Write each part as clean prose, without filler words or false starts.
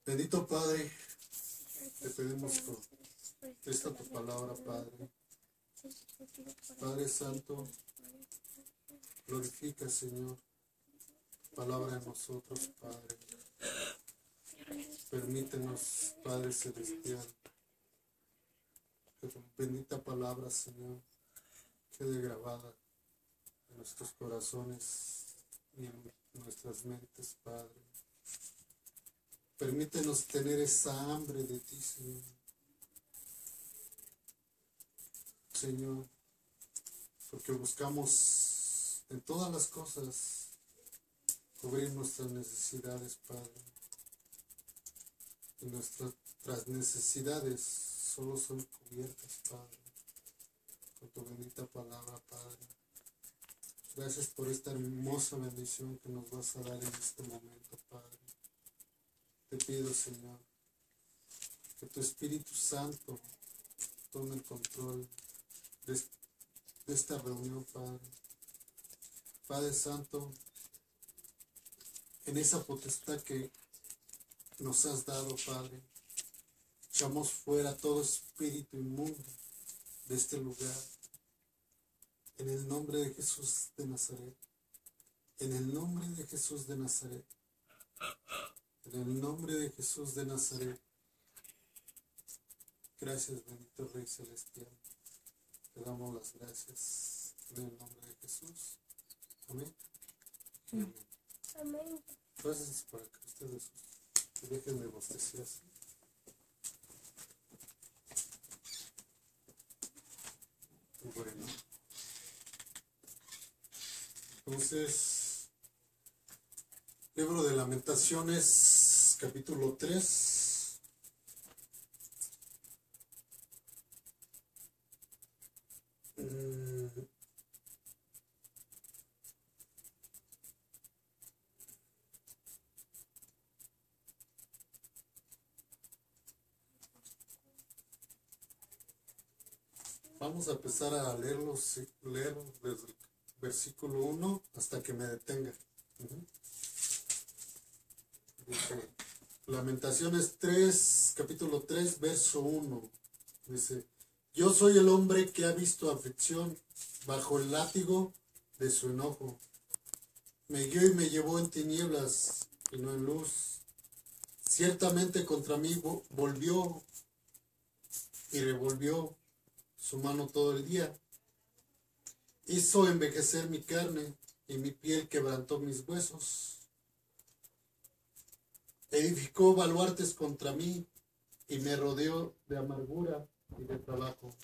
Bendito Padre, te pedimos por esta tu palabra, Padre. Padre Santo, glorifica, Señor, palabra en nosotros, Padre. Permítenos, Padre Celestial, que tu bendita palabra, Señor, quede grabada en nuestros corazones y en nuestras mentes, Padre. Permítenos tener esa hambre de ti, Señor. Señor, porque buscamos en todas las cosas cubrir nuestras necesidades, Padre. Y nuestras necesidades solo son cubiertas, Padre, con tu bendita palabra, Padre. Gracias por esta hermosa bendición que nos vas a dar en este momento, Padre. Te pido, Señor, que tu Espíritu Santo tome el control de esta reunión, Padre. Padre Santo, en esa potestad que nos has dado, Padre, echamos fuera todo espíritu inmundo de este lugar. En el nombre de Jesús de Nazaret. En el nombre de Jesús de Nazaret. En el nombre de Jesús de Nazaret. Gracias, bendito Rey Celestial. Te damos las gracias. En el nombre de Jesús. Amén. Amén. Amén. Gracias para que ustedes dejen de bostezar. Bueno. Entonces, libro de Lamentaciones, capítulo 3. Vamos a empezar a leer desde el versículo 1 hasta que me detenga. Dice, Lamentaciones 3, capítulo 3, verso 1. Dice, yo soy el hombre que ha visto aflicción bajo el látigo de su enojo. Me guió y me llevó en tinieblas y no en luz. Ciertamente contra mí volvió y revolvió su mano todo el día. Hizo envejecer mi carne y mi piel quebrantó mis huesos. Edificó baluartes contra mí y me rodeó de amargura y de trabajo.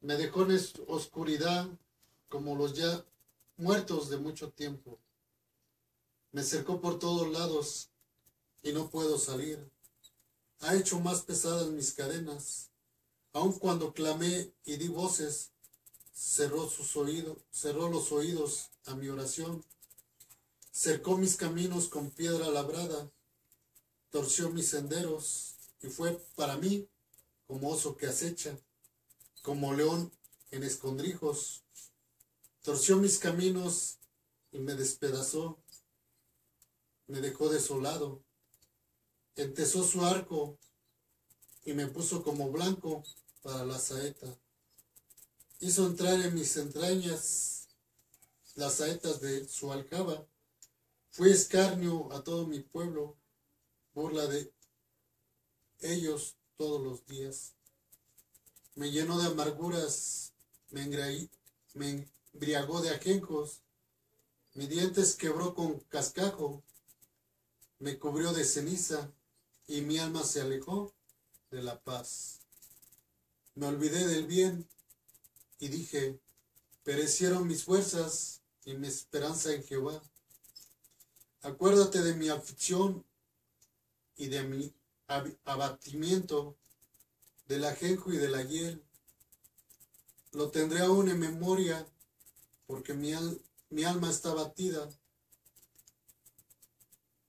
Me dejó en oscuridad como los ya muertos de mucho tiempo. Me cercó por todos lados y no puedo salir. Ha hecho más pesadas mis cadenas. Aun cuando clamé y di voces, cerró los oídos a mi oración. Cercó mis caminos con piedra labrada, torció mis senderos y fue para mí como oso que acecha, como león en escondrijos. Torció mis caminos y me despedazó, me dejó desolado. Entesó su arco y me puso como blanco para la saeta. Hizo entrar en mis entrañas las saetas de su aljaba. Fue escarnio a todo mi pueblo, burla de ellos todos los días. Me llenó de amarguras, me embriagó de ajenjos, mis dientes quebró con cascajo, me cubrió de ceniza y mi alma se alejó de la paz. Me olvidé del bien y dije, perecieron mis fuerzas y mi esperanza en Jehová. Acuérdate de mi aflicción y de mi abatimiento, del ajenjo y de la hiel. Lo tendré aún en memoria, porque mi alma está abatida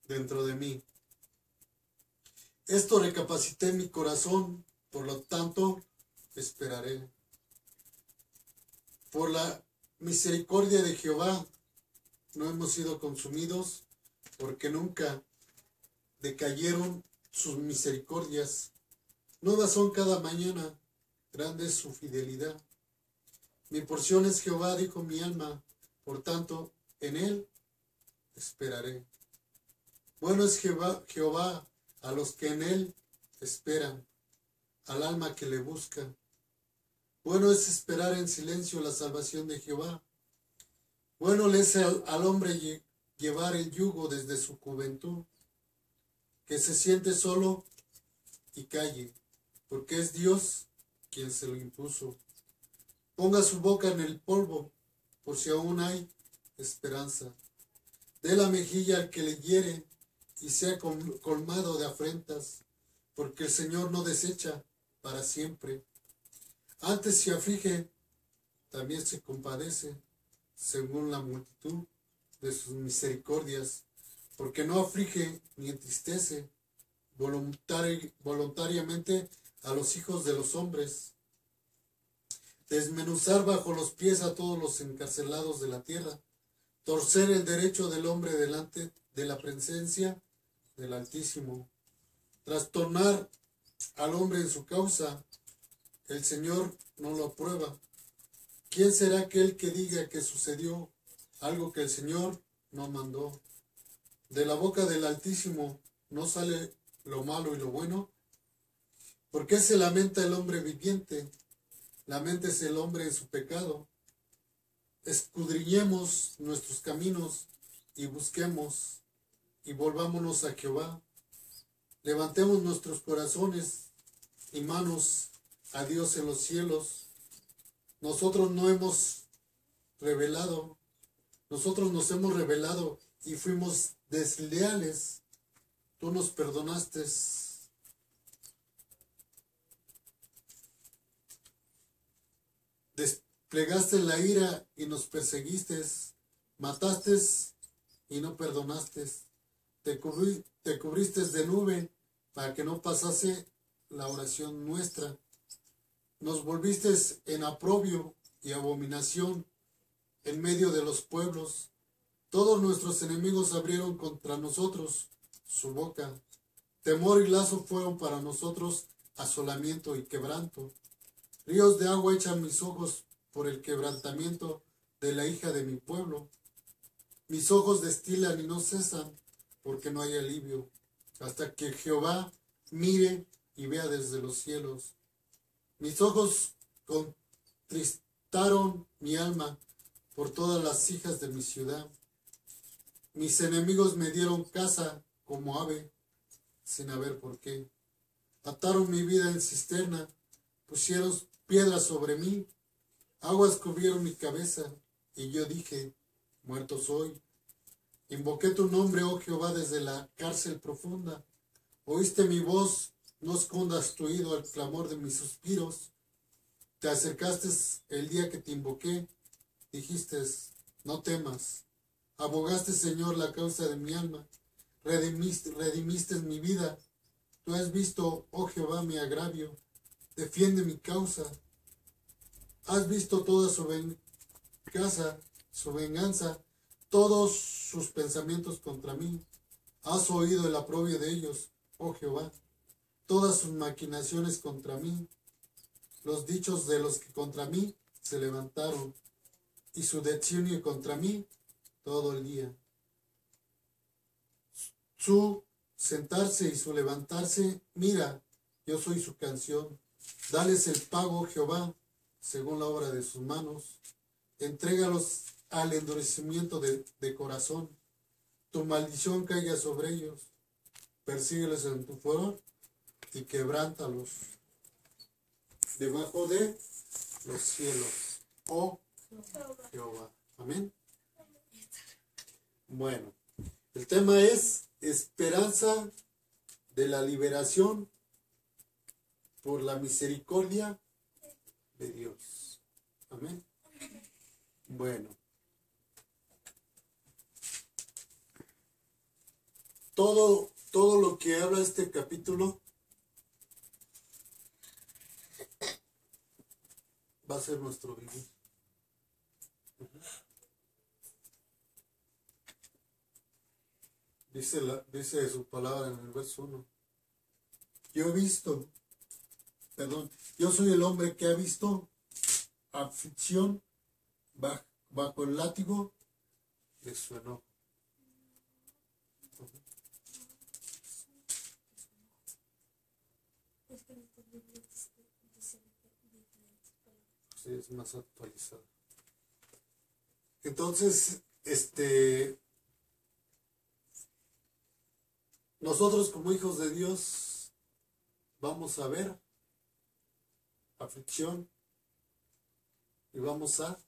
dentro de mí. Esto recapacité en mi corazón, por lo tanto esperaré. Por la misericordia de Jehová no hemos sido consumidos, porque nunca decayeron sus misericordias. Nuevas son cada mañana, grande es su fidelidad. Mi porción es Jehová, dijo mi alma, por tanto, en él esperaré. Bueno es Jehová a los que en él esperan, al alma que le busca. Bueno es esperar en silencio la salvación de Jehová. Bueno le es al hombre llevar el yugo desde su juventud, que se siente solo y calle, porque es Dios quien se lo impuso. Ponga su boca en el polvo, por si aún hay esperanza. Dé la mejilla al que le hiere, y sea colmado de afrentas, porque el Señor no desecha para siempre. Antes se aflige, también se compadece, según la multitud de sus misericordias, porque no aflige ni entristece voluntariamente a los hijos de los hombres. Desmenuzar bajo los pies a todos los encarcelados de la tierra, torcer el derecho del hombre delante de la presencia del Altísimo, trastornar al hombre en su causa, el Señor no lo aprueba. ¿Quién será aquel que diga que sucedió algo que el Señor no mandó? De la boca del Altísimo no sale lo malo y lo bueno. ¿Por qué se lamenta el hombre viviente? Laméntese el hombre en su pecado. Escudriñemos nuestros caminos y busquemos y volvámonos a Jehová. Levantemos nuestros corazones y manos a Dios en los cielos. Nosotros nos hemos rebelado y fuimos desleales. Tú nos perdonaste. Desplegaste la ira y nos perseguiste. Mataste y no perdonaste. Te cubriste de nube para que no pasase la oración nuestra. Nos volviste en oprobio y abominación en medio de los pueblos. Todos nuestros enemigos abrieron contra nosotros su boca. Temor y lazo fueron para nosotros asolamiento y quebranto. Ríos de agua echan mis ojos por el quebrantamiento de la hija de mi pueblo. Mis ojos destilan y no cesan, porque no hay alivio, hasta que Jehová mire y vea desde los cielos. Mis ojos contristaron mi alma por todas las hijas de mi ciudad. Mis enemigos me dieron caza como ave, sin haber por qué. Ataron mi vida en cisterna, pusieron piedras sobre mí, aguas cubrieron mi cabeza, y yo dije, muerto soy. Invoqué tu nombre, oh Jehová, desde la cárcel profunda. Oíste mi voz, no escondas tu oído al clamor de mis suspiros. Te acercaste el día que te invoqué, dijiste, no temas. Abogaste, Señor, la causa de mi alma, redimiste mi vida. Tú has visto, oh Jehová, mi agravio, defiende mi causa. Has visto toda su venganza, todos sus pensamientos contra mí. Has oído el aprobio de ellos, oh Jehová, todas sus maquinaciones contra mí. Los dichos de los que contra mí se levantaron, y su designio contra mí todo el día. Su sentarse y su levantarse, mira, yo soy su canción. Dales el pago, Jehová, según la obra de sus manos. Entrégalos al endurecimiento de corazón. Tu maldición caiga sobre ellos. Persíguelos en tu furor y quebrántalos debajo de los cielos, oh Jehová. Amén. Bueno, el tema es esperanza de la liberación por la misericordia de Dios. Amén. Bueno, todo lo que habla este capítulo va a ser nuestro vivir. Dice su palabra en el verso 1. Yo he visto, yo soy el hombre que ha visto aflicción bajo el látigo de su enojo. Sí, es más actualizado. Entonces, nosotros como hijos de Dios vamos a ver aflicción y vamos a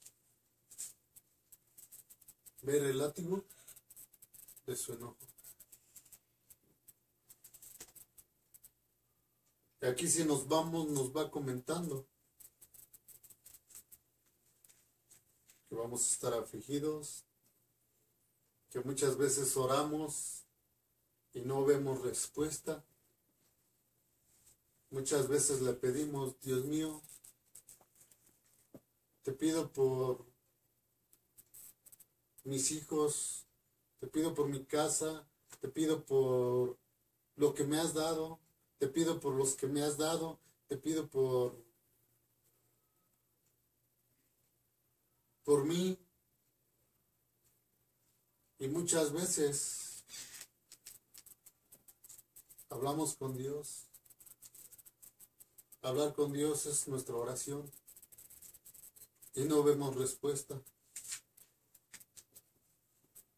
ver el látigo de su enojo. Y aquí si nos vamos, nos va comentando que vamos a estar afligidos, que muchas veces oramos y no vemos respuesta. Muchas veces le pedimos, Dios mío, te pido por mis hijos, te pido por mi casa, te pido por lo que me has dado, te pido por los que me has dado, te pido por mí. Y muchas veces hablamos con Dios. Hablar con Dios es nuestra oración y no vemos respuesta.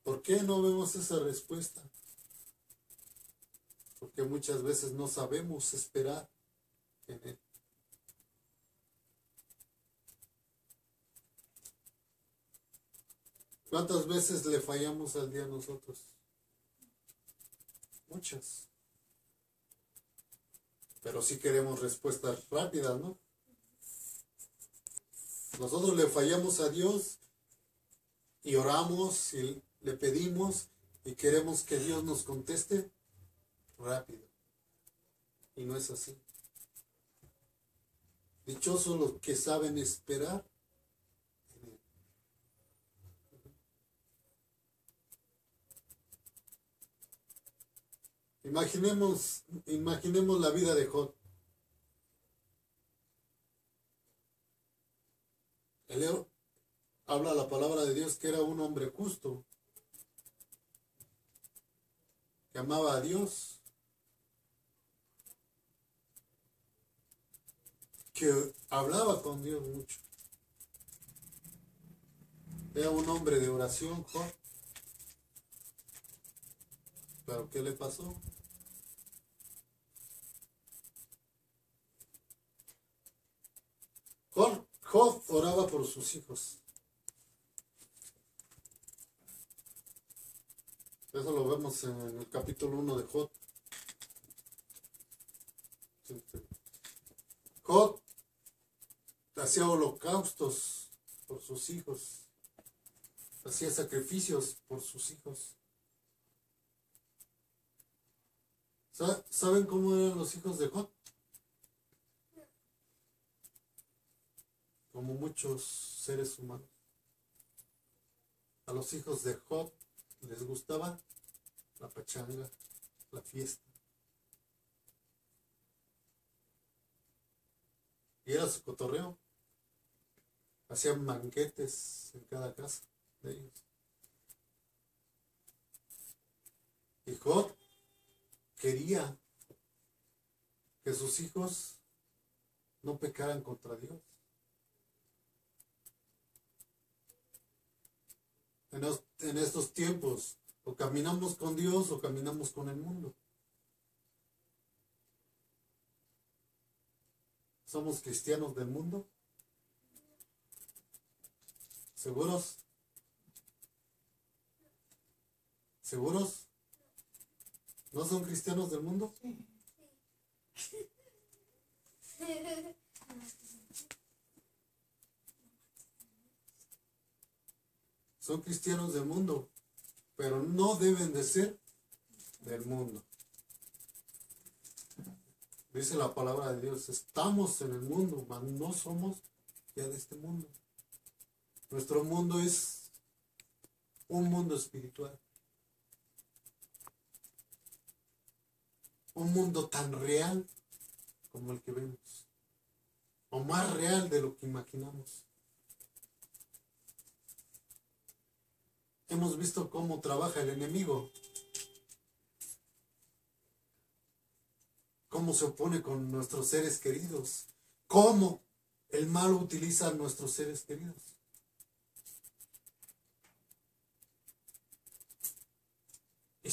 ¿Por qué no vemos esa respuesta? Porque muchas veces no sabemos esperar en Él. ¿Cuántas veces le fallamos al día a nosotros? Muchas. Pero sí queremos respuestas rápidas, ¿no? Nosotros le fallamos a Dios y oramos y le pedimos y queremos que Dios nos conteste rápido. Y no es así. Dichosos los que saben esperar en Él. Imaginemos la vida de Job. Él habla la palabra de Dios que era un hombre justo, que amaba a Dios, que hablaba con Dios mucho. Era un hombre de oración, Job. ¿Pero qué le pasó? Job oraba por sus hijos. Eso lo vemos en el capítulo 1 de Job. Job hacía holocaustos por sus hijos. Hacía sacrificios por sus hijos. ¿Saben cómo eran los hijos de Job? Como muchos seres humanos. A los hijos de Job les gustaba la pachanga, la fiesta. Y era su cotorreo. Hacían banquetes en cada casa de ellos. Y Job quería que sus hijos no pecaran contra Dios. En estos tiempos, o caminamos con Dios o caminamos con el mundo. ¿Somos cristianos del mundo? ¿Seguros? ¿Seguros? ¿No son cristianos del mundo? Son cristianos del mundo, pero no deben de ser del mundo. Dice la palabra de Dios, estamos en el mundo, mas no somos ya de este mundo. Nuestro mundo es un mundo espiritual. un mundo tan real como el que vemos, o más real de lo que imaginamos. Hemos visto cómo trabaja el enemigo, cómo se opone con nuestros seres queridos, cómo el mal utiliza a nuestros seres queridos. Y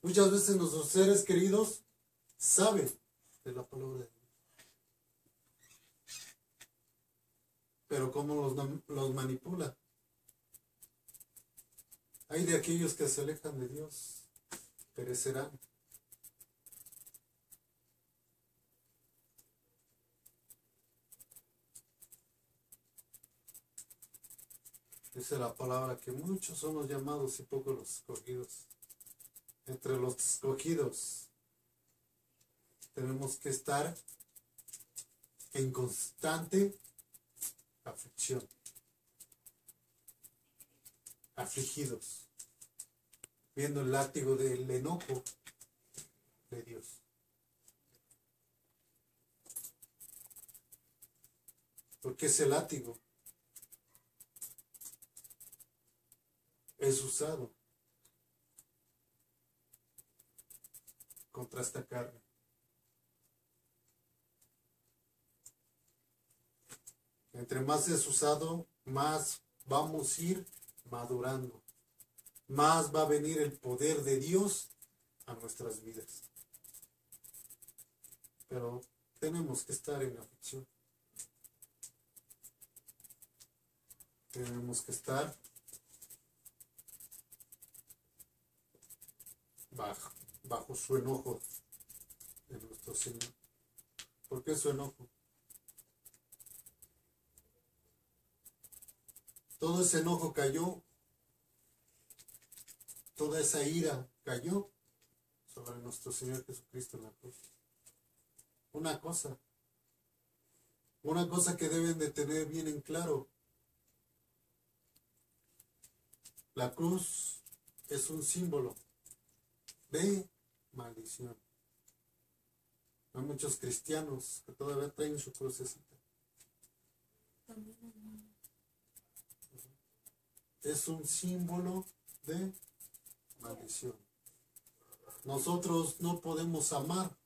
muchas veces nuestros seres queridos saben de la palabra de Dios. Pero cómo los manipula. Hay de aquellos que se alejan de Dios, perecerán. Dice la palabra que muchos son los llamados y pocos los escogidos. Entre los escogidos tenemos que estar en constante aflicción, afligidos, viendo el látigo del enojo de Dios. Porque ese látigo es usado contra esta carne. Entre más es usado, más vamos a ir madurando. Más va a venir el poder de Dios a nuestras vidas. Pero tenemos que estar en aflicción. Tenemos que estar bajo su enojo de nuestro Señor. ¿Por qué su enojo? Todo ese enojo cayó, toda esa ira cayó sobre nuestro Señor Jesucristo en la cruz. Una cosa que deben de tener bien en claro. La cruz es un símbolo de maldición. Hay muchos cristianos que todavía traen su crucecita. Es un símbolo de maldición. Nosotros no podemos amar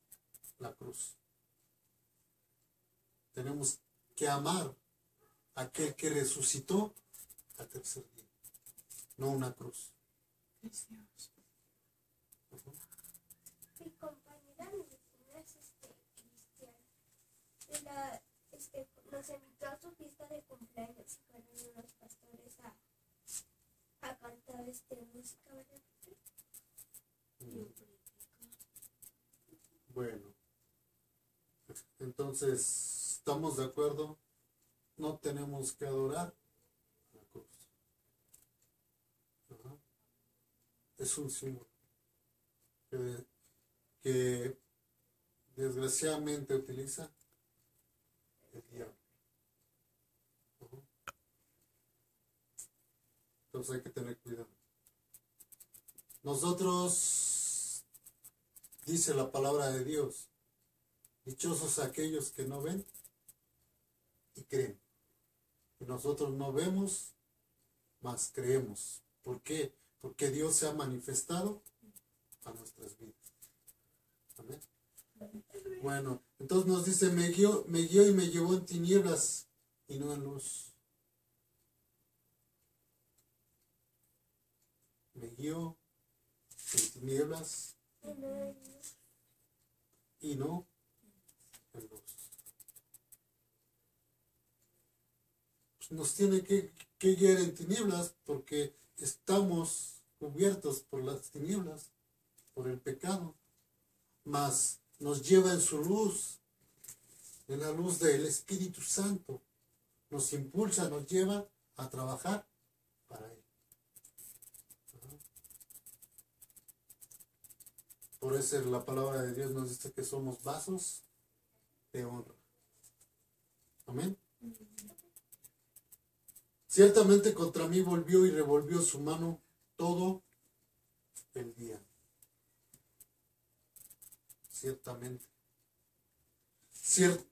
la cruz. Tenemos que amar a aquel que resucitó al tercer día, no una cruz. Mi compañera, mi vecina es cristiana. Nos invitó a su fiesta de cumpleaños y fueron unos pastores a cantar música, ¿verdad? Bueno, entonces, ¿estamos de acuerdo? No tenemos que adorar la cruz. Ajá. Es un símbolo que desgraciadamente utiliza el diablo. Ajá. Entonces hay que tener cuidado. Nosotros, dice la palabra de Dios, dichosos aquellos que no ven y creen. Y nosotros no vemos, mas creemos. ¿Por qué? Porque Dios se ha manifestado a nuestras vidas. Amén. Bueno, entonces nos dice, me guió y me llevó en tinieblas y no en luz. Me guió en tinieblas y no en luz. Pues nos tiene que guiar en tinieblas porque estamos cubiertos por las tinieblas, por el pecado, mas nos lleva en su luz, en la luz del Espíritu Santo, nos impulsa, nos lleva a trabajar para Él. Por eso la palabra de Dios nos dice que somos vasos de honra. Amén. Ciertamente contra mí volvió y revolvió su mano todo el día. ciertamente.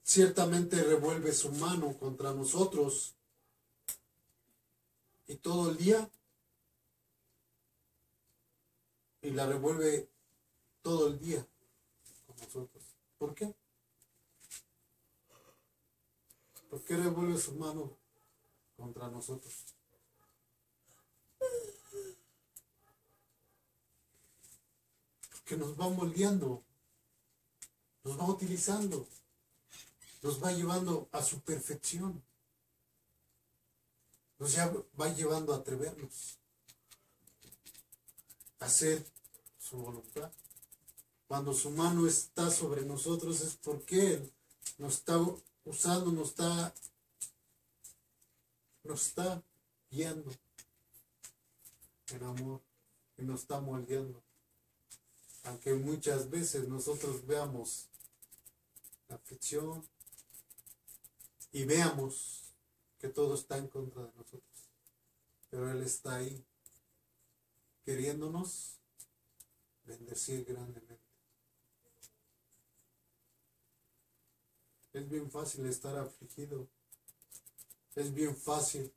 Ciertamente revuelve su mano contra nosotros y todo el día, y la revuelve todo el día con nosotros. ¿Por qué? ¿Por qué revuelve su mano contra nosotros? Porque nos va moldeando, nos va utilizando, nos va llevando a su perfección, nos va llevando a atrevernos a hacer su voluntad. Cuando su mano está sobre nosotros es porque Él nos está usando, nos está guiando en amor y nos está moldeando. Aunque muchas veces nosotros veamos la aflicción y veamos que todo está en contra de nosotros, pero Él está ahí queriéndonos bendecir grandemente. Es bien fácil estar afligido. Es bien fácil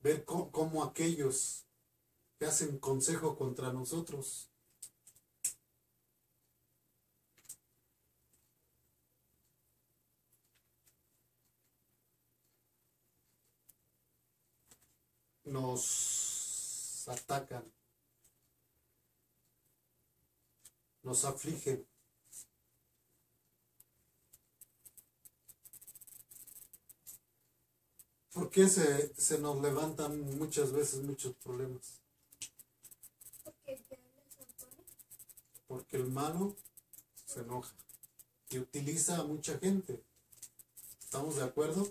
ver cómo aquellos que hacen consejo contra nosotros nos atacan, nos afligen. ¿Por qué se nos levantan muchas veces muchos problemas? Porque el malo se enoja y utiliza a mucha gente. ¿Estamos de acuerdo?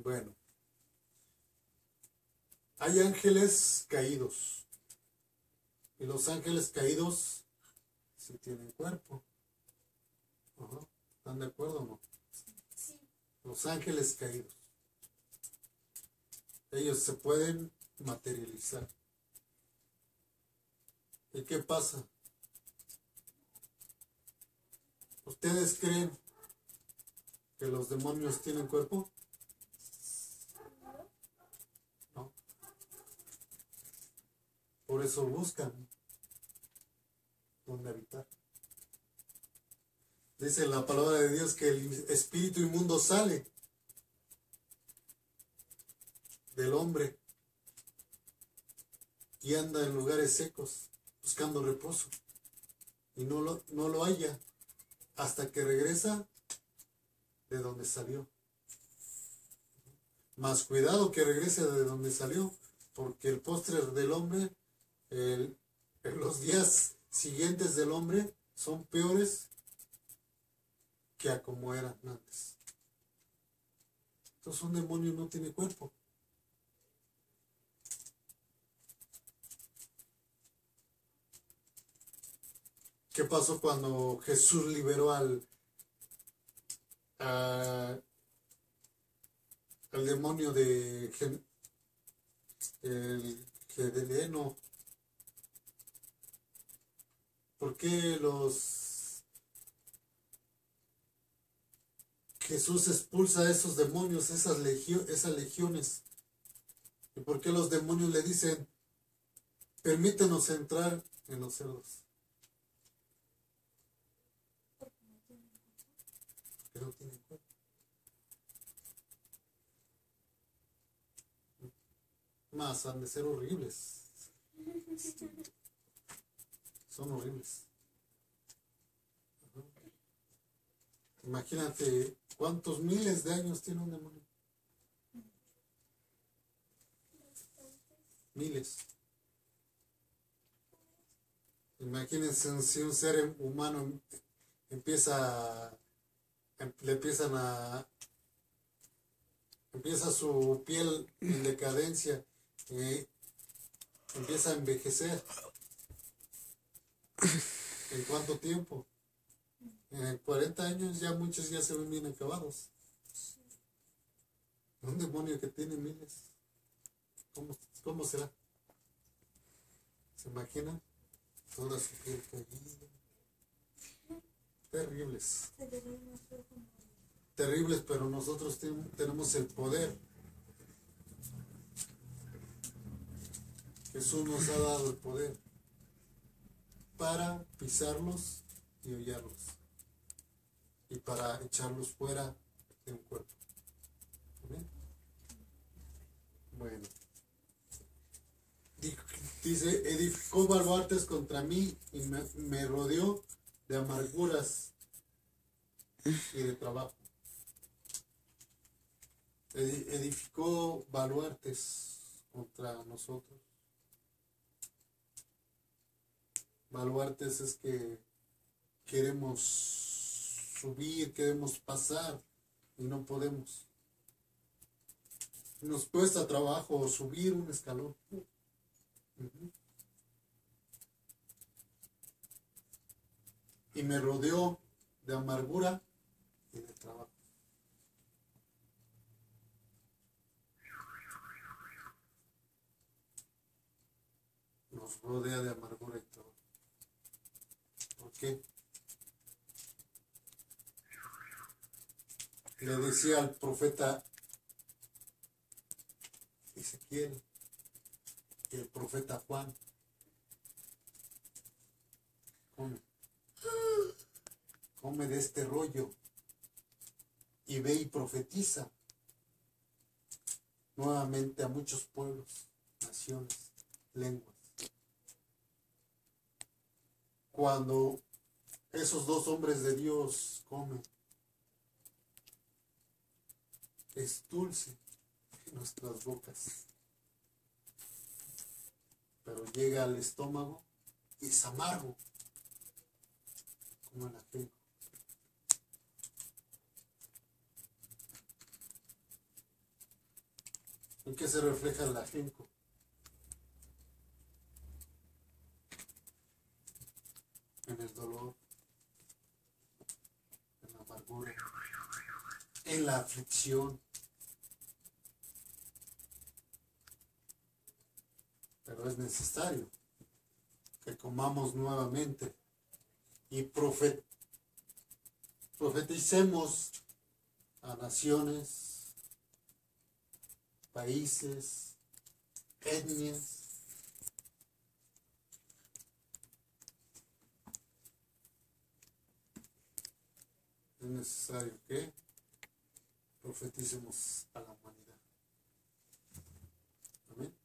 Bueno, hay ángeles caídos y los ángeles caídos sí tienen cuerpo. Ajá. ¿Están de acuerdo o no? Sí. Los ángeles caídos, ellos se pueden materializar. ¿Y qué pasa? ¿Ustedes creen que los demonios tienen cuerpo? No. Por eso buscan dónde habitar. Dice la palabra de Dios que el espíritu inmundo sale del hombre y anda en lugares secos buscando reposo y no lo halla hasta que regresa de donde salió. Más cuidado que regrese de donde salió, porque el postrer del hombre, en los días siguientes del hombre son peores que a como eran antes. Entonces un demonio no tiene cuerpo. ¿Qué pasó cuando Jesús liberó al demonio de el Gadareno? ¿Por qué Jesús expulsa a esos demonios, esas legiones? ¿Y por qué los demonios le dicen, permítenos entrar en los cerdos? Porque no tienen cuerpo. Más han de ser horribles. Son horribles. Imagínate cuántos miles de años tiene un demonio. Miles. Imagínense si un ser humano empieza su piel en decadencia, empieza a envejecer. ¿En cuánto tiempo? En 40 años ya muchos ya se ven bien acabados. Un demonio que tiene miles. ¿Cómo será? ¿Se imaginan? Toda su piel caída. Terribles. Terribles, pero nosotros tenemos el poder. Jesús nos ha dado el poder para pisarlos y hollarlos y para echarlos fuera de un cuerpo. ¿Amén? Bueno. Dice, edificó baluartes contra mí y me rodeó de amarguras y de trabajo. Edificó baluartes contra nosotros. Baluartes es que queremos subir, queremos pasar y no podemos. Nos cuesta trabajo subir un escalón. Y me rodeó de amargura y de trabajo. Nos rodea de amargura y trabajo. ¿Por qué? Le decía al profeta Ezequiel y el profeta Juan, come de este rollo y ve y profetiza nuevamente a muchos pueblos, naciones, lenguas. Cuando esos dos hombres de Dios comen, es dulce en nuestras bocas, pero llega al estómago y es amargo, como el ajenjo. ¿En qué se refleja el ajenjo? En el dolor, en la amargura, en la aflicción. Pero es necesario que comamos nuevamente y profeticemos a naciones, países, etnias. Es necesario que profeticemos a la humanidad. Amén.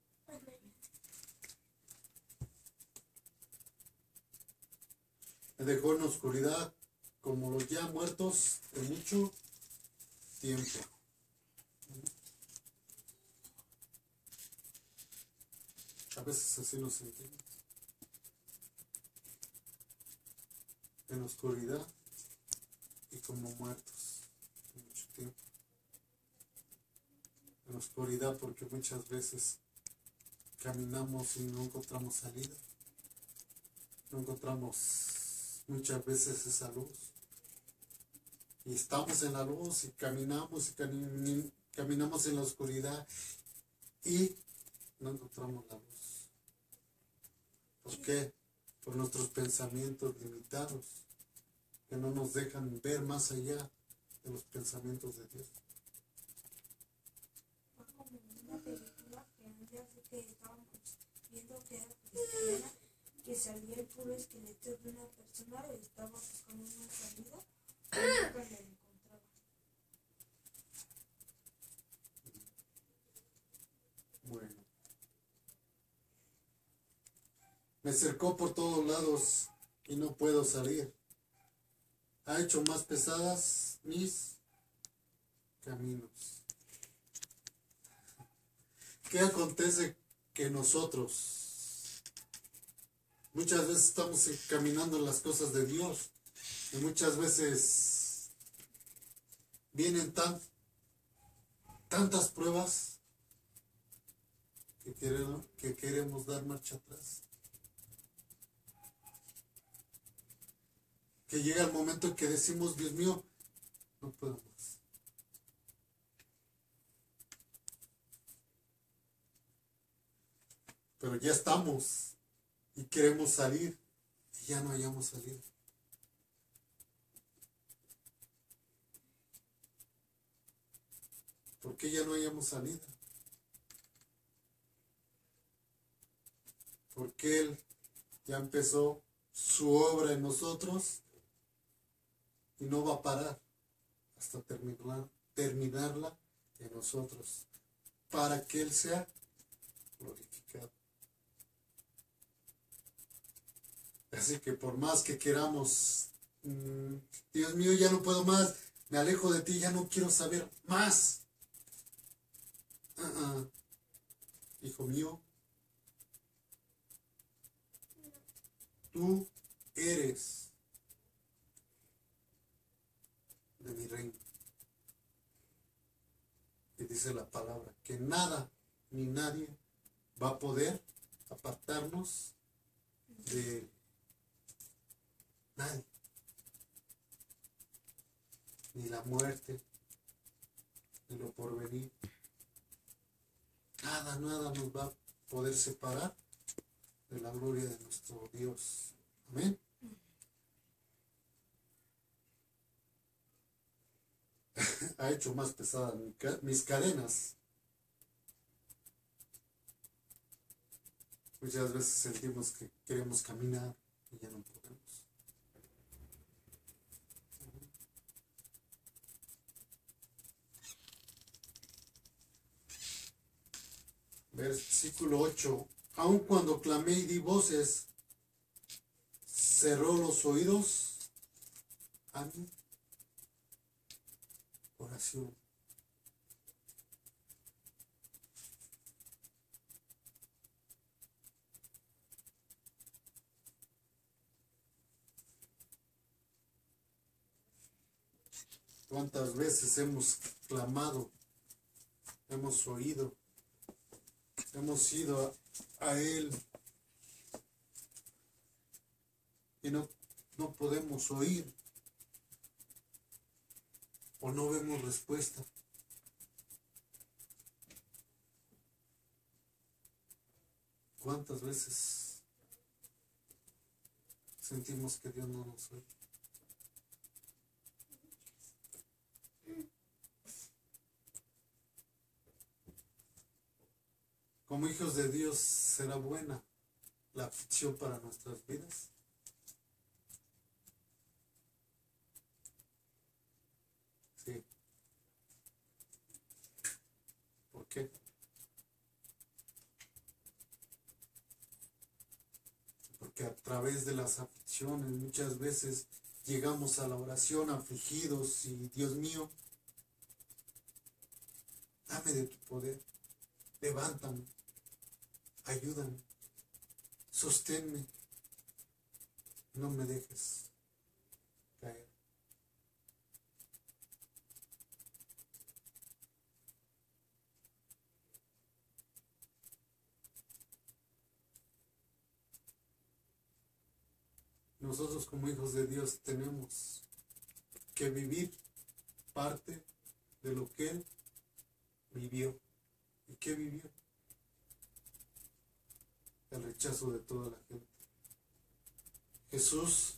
Me dejó en oscuridad como los ya muertos de mucho tiempo. A veces así nos sentimos. En oscuridad y como muertos de mucho tiempo. En oscuridad porque muchas veces caminamos y no encontramos salida. No encontramos muchas veces esa luz. Y estamos en la luz y caminamos caminamos en la oscuridad y no encontramos la luz. ¿Por qué? Por nuestros pensamientos limitados que no nos dejan ver más allá de los pensamientos de Dios. Como una película que antes que estábamos viendo que era cristiana, que salía el puro esqueleto de una persona y estaba buscando una salida y nunca la encontraba. Bueno. Me cercó por todos lados y no puedo salir. Ha hecho más pesadas mis caminos. ¿Qué acontece? Que nosotros muchas veces estamos caminando en las cosas de Dios y muchas veces vienen tantas pruebas que queremos dar marcha atrás. que llega el momento en que decimos, Dios mío, no puedo más. Pero ya estamos y queremos salir y ya no hayamos salido. ¿Por qué ya no hayamos salido? Porque Él ya empezó su obra en nosotros y no va a parar hasta terminarla en nosotros, para que Él sea glorificado. Así que por más que queramos, Dios mío, ya no puedo más, me alejo de ti, ya no quiero saber más. Hijo mío, tú eres de mi reino. Y dice la palabra, que nada ni nadie va a poder apartarnos de Él. Nadie. Ni la muerte, ni lo porvenir. Nada nos va a poder separar de la gloria de nuestro Dios. Amén. Ha hecho más pesadas mis cadenas. Muchas veces sentimos que queremos caminar y ya no podemos. Versículo 8. Aun cuando clamé y di voces, cerró los oídos a mi oración. ¿Cuántas veces hemos clamado, hemos oído, hemos ido a Él y no podemos oír o no vemos respuesta? ¿Cuántas veces sentimos que Dios no nos oye? Como hijos de Dios, ¿será buena la aflicción para nuestras vidas? Sí. ¿Por qué? Porque a través de las aflicciones muchas veces llegamos a la oración afligidos y Dios mío, dame de tu poder, levántame, ayúdame, sosténme, no me dejes caer. Nosotros como hijos de Dios tenemos que vivir parte de lo que Él vivió. ¿Y qué vivió? El rechazo de toda la gente. Jesús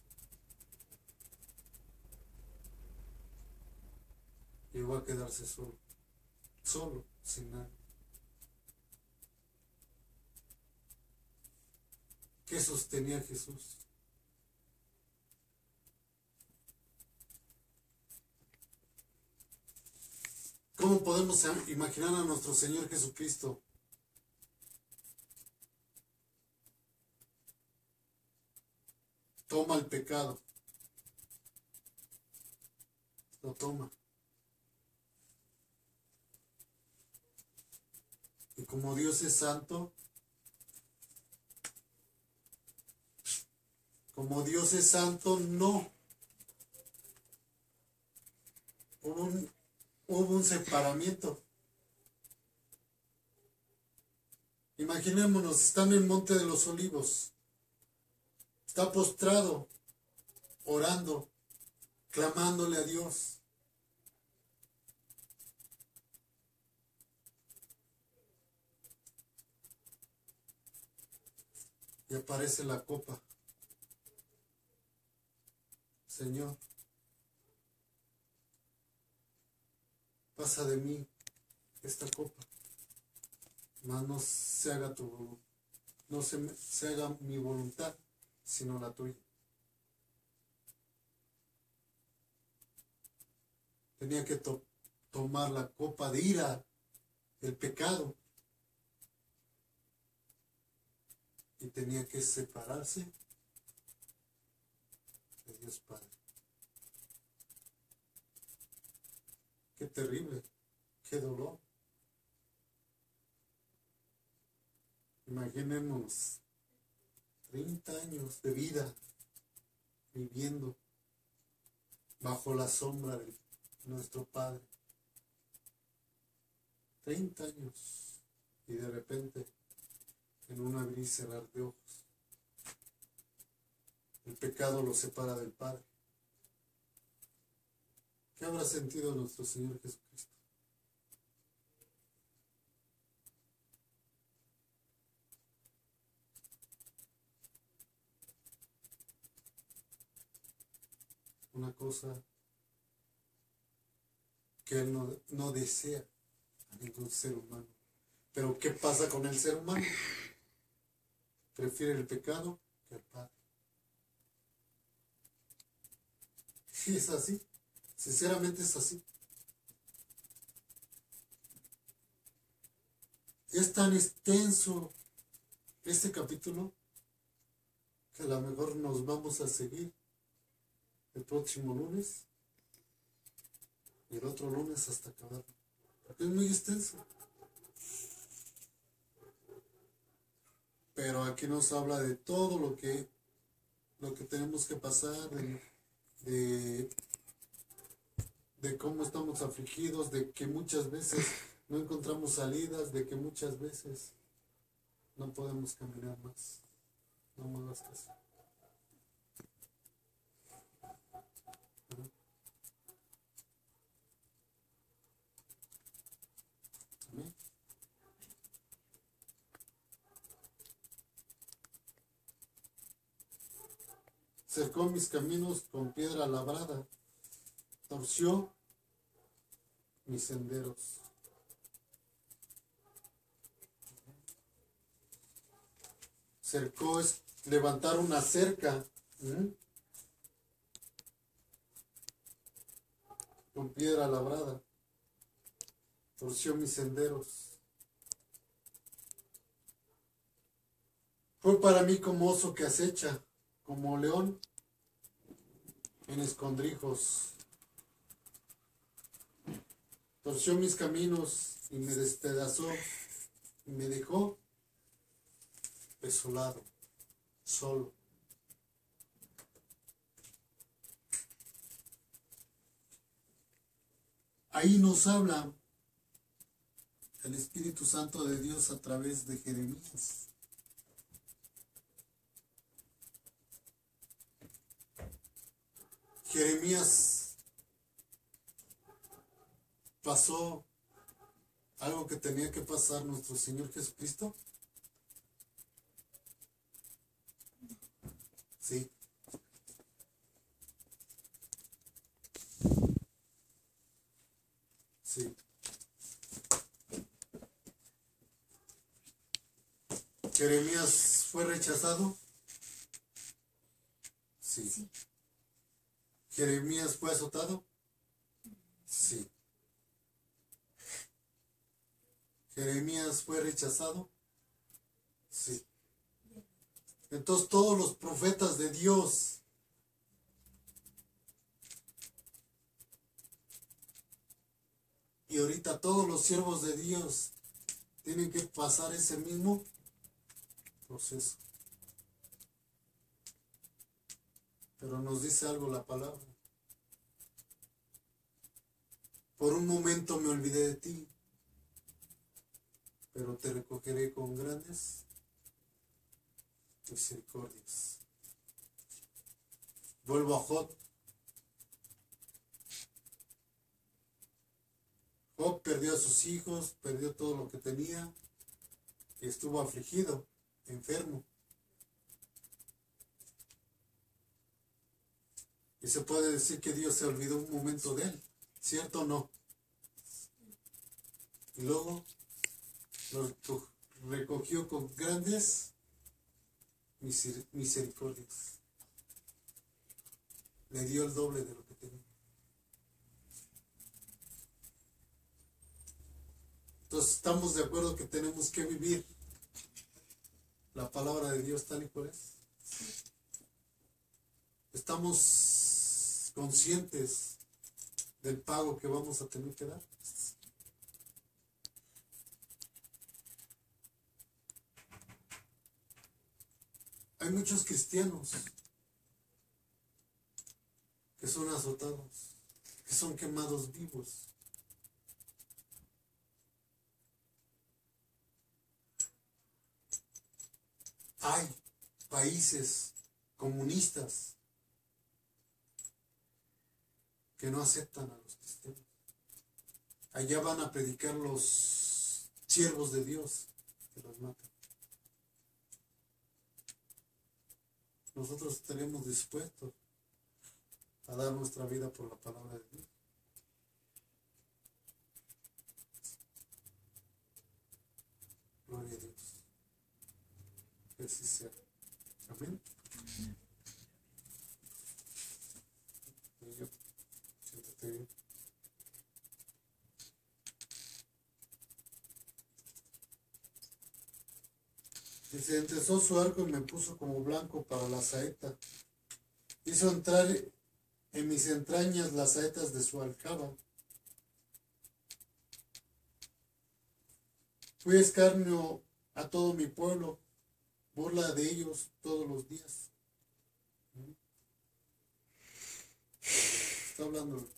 llegó a quedarse solo, sin nada. ¿Qué sostenía a Jesús? ¿Cómo podemos imaginar a nuestro Señor Jesucristo? Toma el pecado. Lo toma. Y como Dios es santo, no. Hubo un separamiento. Imaginémonos, está en el Monte de los Olivos. Está postrado, orando, clamándole a Dios. Y aparece la copa. Señor, pasa de mí esta copa, mas no se haga se haga mi voluntad, sino la tuya. Tenía que tomar la copa de ira, el pecado, y tenía que separarse de Dios Padre. Qué terrible, qué dolor. Imaginémonos 30 años de vida viviendo bajo la sombra de nuestro Padre. 30 años y de repente, en un abrir y cerrar de ojos, el pecado lo separa del Padre. ¿Qué habrá sentido nuestro Señor Jesucristo? Una cosa que Él no desea a ningún ser humano. Pero ¿qué pasa con el ser humano? Prefiere el pecado que el Padre. Sí, es así. Sinceramente es así. Es tan extenso este capítulo que a lo mejor nos vamos a seguir el próximo lunes y el otro lunes hasta acabarlo. Porque es muy extenso. Pero aquí nos habla de todo lo que tenemos que pasar, de cómo estamos afligidos, de que muchas veces no encontramos salidas, de que muchas veces no podemos caminar más. No me hagas caso. Amén. Cercó mis caminos con piedra labrada, torció mis senderos. Cercó es levantar una cerca, con piedra labrada, torció mis senderos. Fue para mí como oso que acecha, como león en escondrijos. Torció mis caminos y me despedazó y me dejó desolado, solo. Ahí nos habla el Espíritu Santo de Dios a través de Jeremías. Jeremías pasó algo que tenía que pasar nuestro Señor Jesucristo. Sí. Sí. Jeremías fue rechazado. Sí. Sí. Jeremías fue azotado. Sí. Jeremías fue rechazado. Sí. Entonces todos los profetas de Dios y ahorita todos los siervos de Dios tienen que pasar ese mismo proceso. Pero nos dice algo la palabra. Por un momento me olvidé de ti, pero te recogeré con grandes misericordias. Vuelvo a Job. Job perdió a sus hijos, perdió todo lo que tenía y estuvo afligido, enfermo. Y se puede decir que Dios se olvidó un momento de él, ¿cierto o no? Y luego lo recogió con grandes misericordias. Le dio el doble de lo que tenía. Entonces estamos de acuerdo que tenemos que vivir la palabra de Dios tal y cual es. Estamos conscientes del pago que vamos a tener que dar. Hay muchos cristianos que son azotados, que son quemados vivos. Hay países comunistas que no aceptan a los cristianos. Allá van a predicar los siervos de Dios que los matan. Nosotros estaremos dispuestos a dar nuestra vida por la palabra de Dios. Gloria a Dios. Que así sea. Amén. Siéntate bien. Dice, entesó su arco y me puso como blanco para la saeta. Hizo entrar en mis entrañas las saetas de su aljaba. Fui escarnio a todo mi pueblo, burla de ellos todos los días. Está hablando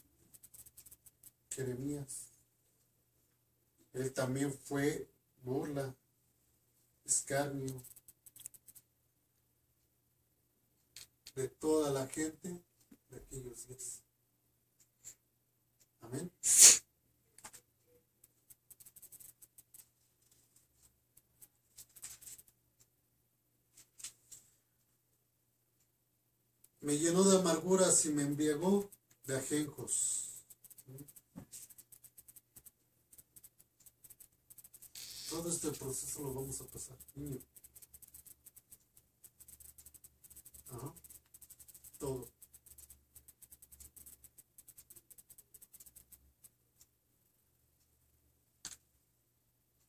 Jeremías. Él también fue burla, escarnio de toda la gente de aquellos días. Amén. Me llenó de amarguras y me embriagó de ajenjos. Todo este proceso lo vamos a pasar, niño. Ajá. Todo.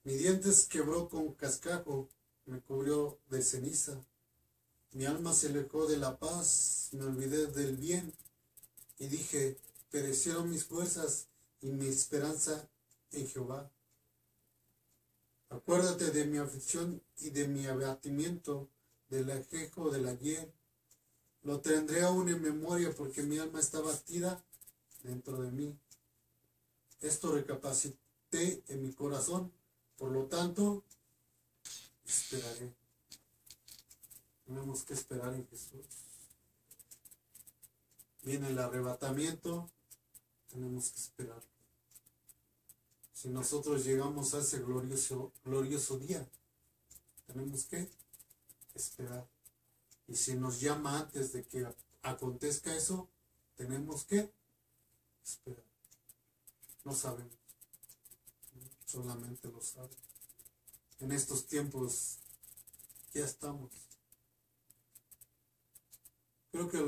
Mi dientes quebró con cascajo, me cubrió de ceniza. Mi alma se alejó de la paz, me olvidé del bien. Y dije, perecieron mis fuerzas y mi esperanza en Jehová. Acuérdate de mi aflicción y de mi abatimiento, del ajejo del ayer. Lo tendré aún en memoria porque mi alma está batida dentro de mí. Esto recapacité en mi corazón, por lo tanto, esperaré. Tenemos que esperar en Jesús. Viene el arrebatamiento, tenemos que esperar. Si nosotros llegamos a ese glorioso día, tenemos que esperar. Y si nos llama antes de que acontezca eso, tenemos que esperar. No sabemos, solamente lo sabe. En estos tiempos ya estamos. Creo que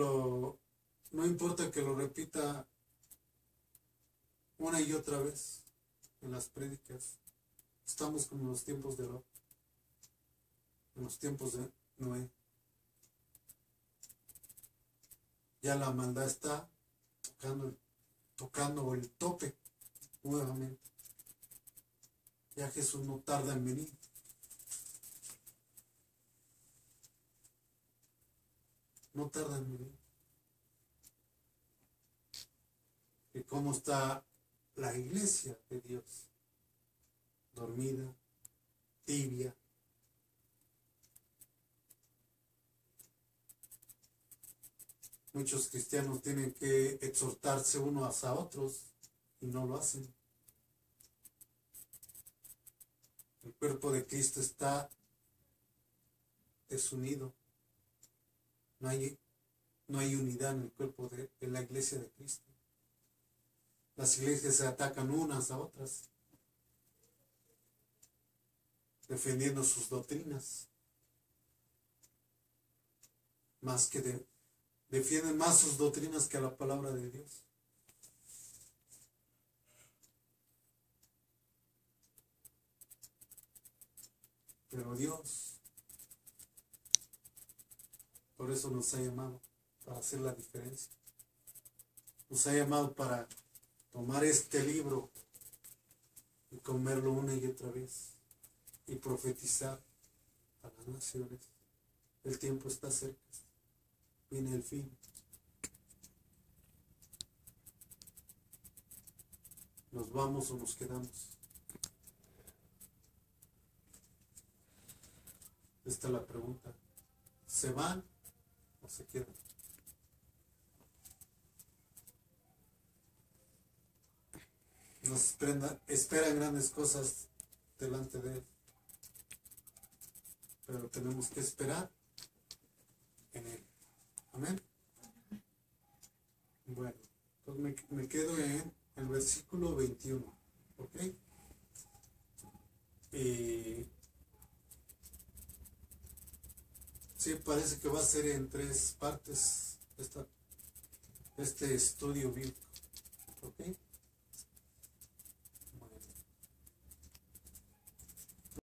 no importa que lo repita una y otra vez en las prédicas. Estamos como en los tiempos de Lot, en los tiempos de Noé. Ya la maldad está tocando el tope nuevamente. Ya Jesús no tarda en venir. No tarda en venir. ¿Y cómo está la iglesia de Dios? Dormida, tibia. Muchos cristianos tienen que exhortarse unos a otros y no lo hacen. El cuerpo de Cristo está desunido. No hay unidad en el cuerpo de la iglesia de Cristo. Las iglesias se atacan unas a otras, defendiendo sus doctrinas. Defienden más sus doctrinas que a la palabra de Dios. Pero Dios, por eso nos ha llamado, para hacer la diferencia. Nos ha llamado para tomar este libro y comerlo una y otra vez y profetizar a las naciones. El tiempo está cerca, viene el fin. ¿Nos vamos o nos quedamos? Esta es la pregunta. ¿Se van o se quedan? Nos esperan grandes cosas delante de Él, pero tenemos que esperar en Él. Amén. Bueno, pues me quedo en el versículo 21. ¿Ok? Sí, parece que va a ser en 3 partes este estudio bíblico. ¿Ok?